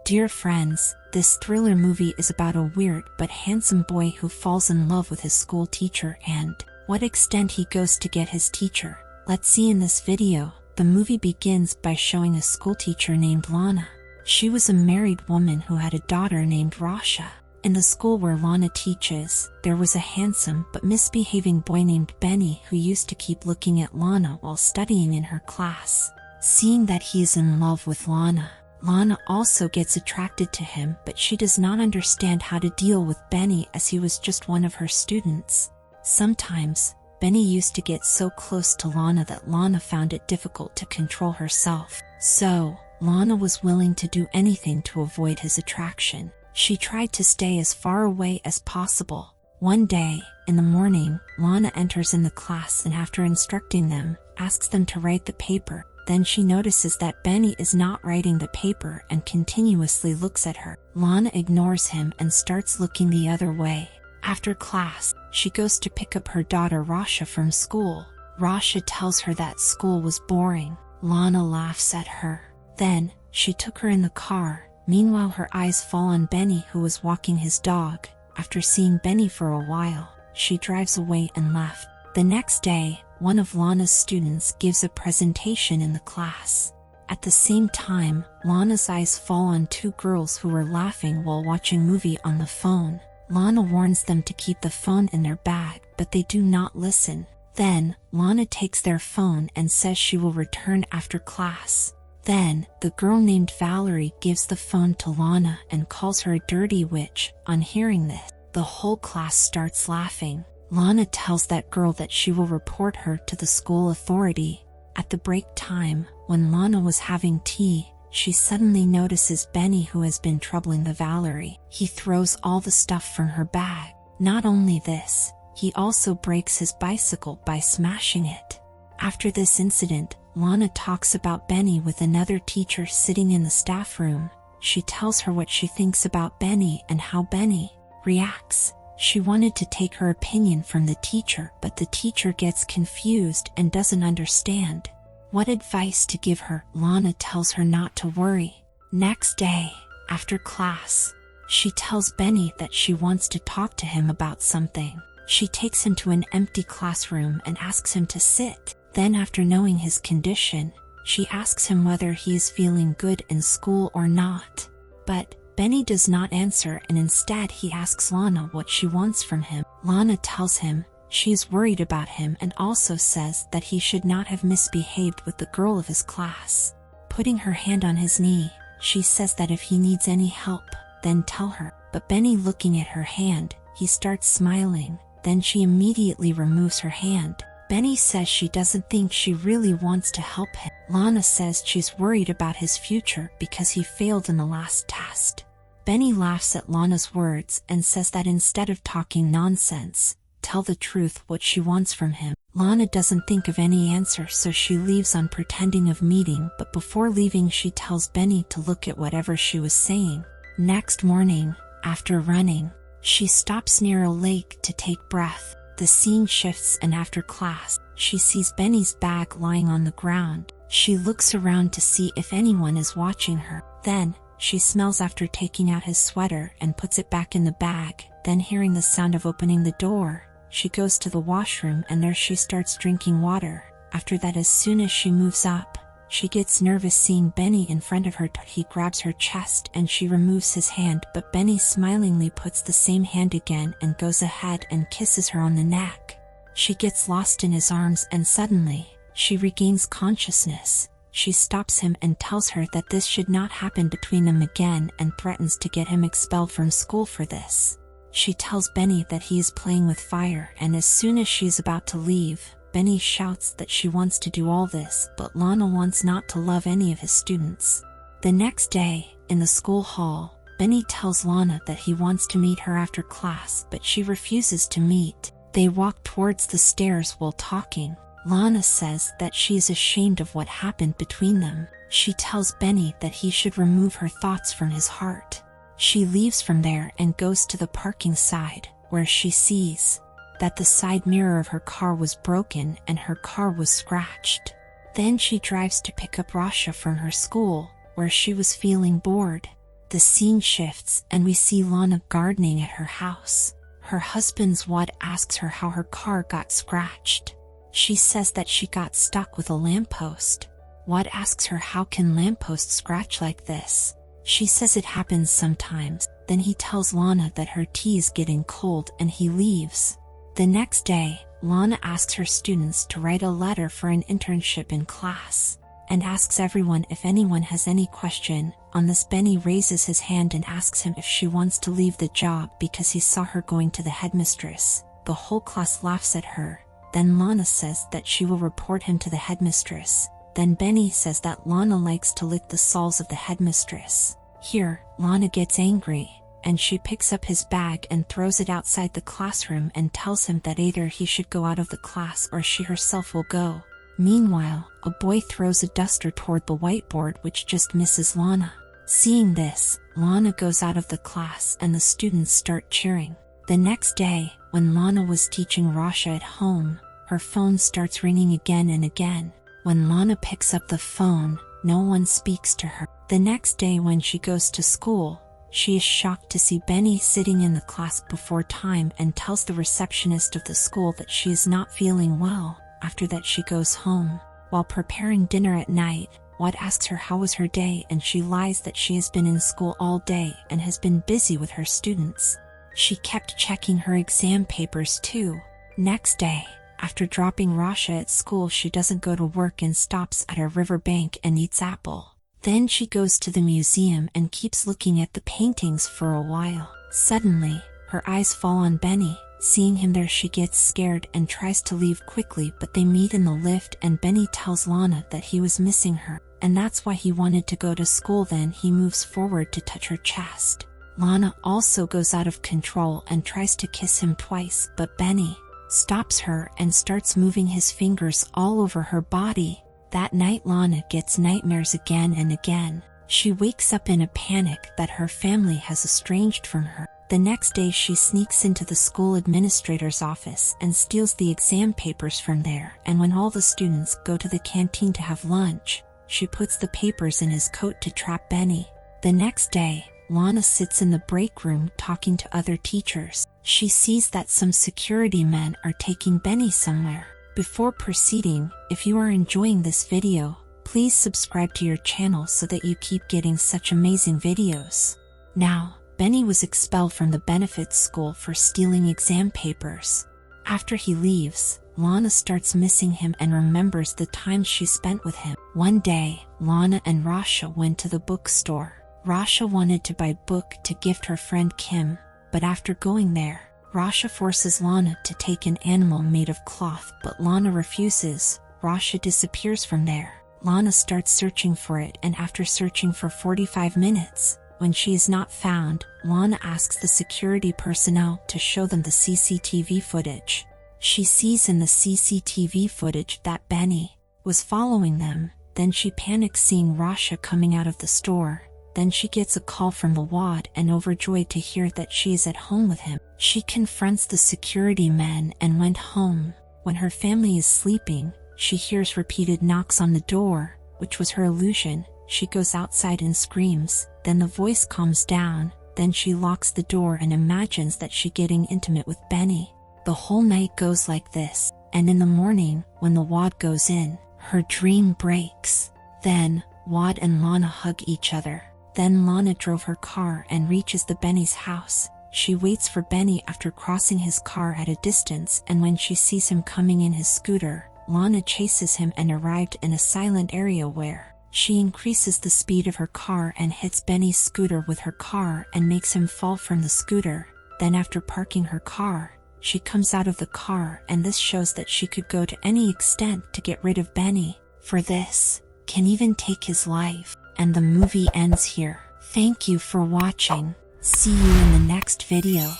Dear friends, this thriller movie is about a weird but handsome boy who falls in love with his school teacher and what extent he goes to get his teacher. Let's see in this video. The movie begins by showing a school teacher named Lana. She was a married woman who had a daughter named Rasha. In the school where Lana teaches, there was a handsome but misbehaving boy named Benny who used to keep looking at Lana while studying in her class. Seeing that he is in love with Lana, Lana also gets attracted to him, but she does not understand how to deal with Benny as he was just one of her students. Sometimes, Benny used to get so close to Lana that Lana found it difficult to control herself. So, Lana was willing to do anything to avoid his attraction. She tried to stay as far away as possible. One day, in the morning, Lana enters in the class and after instructing them, asks them to write the paper. Then she notices that Benny is not writing the paper and continuously looks at her. Lana ignores him and starts looking the other way. After class, she goes to pick up her daughter Rasha from school. Rasha tells her that school was boring. Lana laughs at her. Then, she took her in the car. Meanwhile, her eyes fall on Benny who was walking his dog. After seeing Benny for a while, she drives away and left. The next day, one of Lana's students gives a presentation in the class. At the same time, Lana's eyes fall on two girls who were laughing while watching a movie on the phone. Lana warns them to keep the phone in their bag, but they do not listen. Then, Lana takes their phone and says she will return after class. Then, the girl named Valerie gives the phone to Lana and calls her a dirty witch. On hearing this, the whole class starts laughing. Lana tells that girl that she will report her to the school authority. At the break time, when Lana was having tea, she suddenly notices Benny who has been troubling the Valerie. He throws all the stuff from her bag. Not only this, he also breaks his bicycle by smashing it. After this incident, Lana talks about Benny with another teacher sitting in the staff room. She tells her what she thinks about Benny and how Benny reacts. She wanted to take her opinion from the teacher, but the teacher gets confused and doesn't understand what advice to give her. Lana tells her not to worry. Next day, after class, she tells Benny that she wants to talk to him about something. She takes him to an empty classroom and asks him to sit. Then after knowing his condition, she asks him whether he is feeling good in school or not. But Benny does not answer and instead he asks Lana what she wants from him. Lana tells him she is worried about him and also says that he should not have misbehaved with the girl of his class. Putting her hand on his knee, she says that if he needs any help, then tell her. But Benny looking at her hand, he starts smiling. Then she immediately removes her hand. Benny says she doesn't think she really wants to help him. Lana says she's worried about his future because he failed in the last test. Benny laughs at Lana's words and says that instead of talking nonsense, tell the truth what she wants from him. Lana doesn't think of any answer, so she leaves on pretending of meeting, but before leaving she tells Benny to look at whatever she was saying. Next morning, after running, she stops near a lake to take breath. The scene shifts and after class, she sees Benny's bag lying on the ground. She looks around to see if anyone is watching her. Then, she smells after taking out his sweater and puts it back in the bag. Then hearing the sound of opening the door, she goes to the washroom and there she starts drinking water. After that, as soon as she moves up, she gets nervous seeing Benny in front of her. He grabs her chest and she removes his hand, but Benny smilingly puts the same hand again and goes ahead and kisses her on the neck. She gets lost in his arms and suddenly, she regains consciousness. She stops him and tells her that this should not happen between them again and threatens to get him expelled from school for this. She tells Benny that he is playing with fire, and as soon as she's about to leave, Benny shouts that she wants to do all this, but Lana wants not to love any of his students. The next day, in the school hall, Benny tells Lana that he wants to meet her after class, but she refuses to meet. They walk towards the stairs while talking. Lana says that she is ashamed of what happened between them. She tells Benny that he should remove her thoughts from his heart. She leaves from there and goes to the parking side, where she sees that the side mirror of her car was broken and her car was scratched. Then she drives to pick up Rasha from her school, where she was feeling bored. The scene shifts and we see Lana gardening at her house. Her husband's Wad asks her how her car got scratched. She says that she got stuck with a lamppost. Wad asks her how can lampposts scratch like this. She says it happens sometimes. Then he tells Lana that her tea is getting cold and he leaves. The next day, Lana asks her students to write a letter for an internship in class, and asks everyone if anyone has any question. On this, Benny raises his hand and asks him if she wants to leave the job because he saw her going to the headmistress. The whole class laughs at her. Then Lana says that she will report him to the headmistress. Then Benny says that Lana likes to lick the soles of the headmistress. Here, Lana gets angry, and she picks up his bag and throws it outside the classroom and tells him that either he should go out of the class or she herself will go. Meanwhile, a boy throws a duster toward the whiteboard which just misses Lana. Seeing this, Lana goes out of the class and the students start cheering. The next day, when Lana was teaching Rasha at home, her phone starts ringing again and again. When Lana picks up the phone, no one speaks to her. The next day when she goes to school, she is shocked to see Benny sitting in the class before time and tells the receptionist of the school that she is not feeling well. After that she goes home. While preparing dinner at night, Wad asks her how was her day and she lies that she has been in school all day and has been busy with her students. She kept checking her exam papers too. Next day, after dropping Rasha at school, she doesn't go to work and stops at a riverbank and eats apple. Then she goes to the museum and keeps looking at the paintings for a while. Suddenly, her eyes fall on Benny. Seeing him there, she gets scared and tries to leave quickly, but they meet in the lift and Benny tells Lana that he was missing her, and that's why he wanted to go to school. Then he moves forward to touch her chest. Lana also goes out of control and tries to kiss him twice, but Benny stops her and starts moving his fingers all over her body. That night Lana gets nightmares again and again. She wakes up in a panic that her family has estranged from her. The next day she sneaks into the school administrator's office and steals the exam papers from there, and when all the students go to the canteen to have lunch, she puts the papers in his coat to trap Benny. The next day, Lana sits in the break room talking to other teachers. She sees that some security men are taking Benny somewhere. Before proceeding, if you are enjoying this video, please subscribe to your channel so that you keep getting such amazing videos. Now, Benny was expelled from the benefits school for stealing exam papers. After he leaves, Lana starts missing him and remembers the time she spent with him. One day, Lana and Rasha went to the bookstore. Rasha wanted to buy a book to gift her friend Kim, but after going there, Rasha forces Lana to take an animal made of cloth, but Lana refuses. Rasha disappears from there. Lana starts searching for it, and after searching for 45 minutes, when she is not found, Lana asks the security personnel to show them the CCTV footage. She sees in the CCTV footage that Benny was following them. Then she panics seeing Rasha coming out of the store. Then she gets a call from the Wad and overjoyed to hear that she is at home with him. She confronts the security men and went home. When her family is sleeping, she hears repeated knocks on the door, which was her illusion. She goes outside and screams. Then the voice calms down. Then she locks the door and imagines that she getting intimate with Benny. The whole night goes like this, and in the morning, when the Wad goes in, her dream breaks. Then, Wad and Lana hug each other. Then Lana drove her car and reaches the Benny's house. She waits for Benny after crossing his car at a distance, and when she sees him coming in his scooter, Lana chases him and arrived in a silent area where she increases the speed of her car and hits Benny's scooter with her car and makes him fall from the scooter. Then after parking her car, she comes out of the car, and this shows that she could go to any extent to get rid of Benny. For this, can even take his life. And the movie ends here. Thank you for watching. See you in the next video.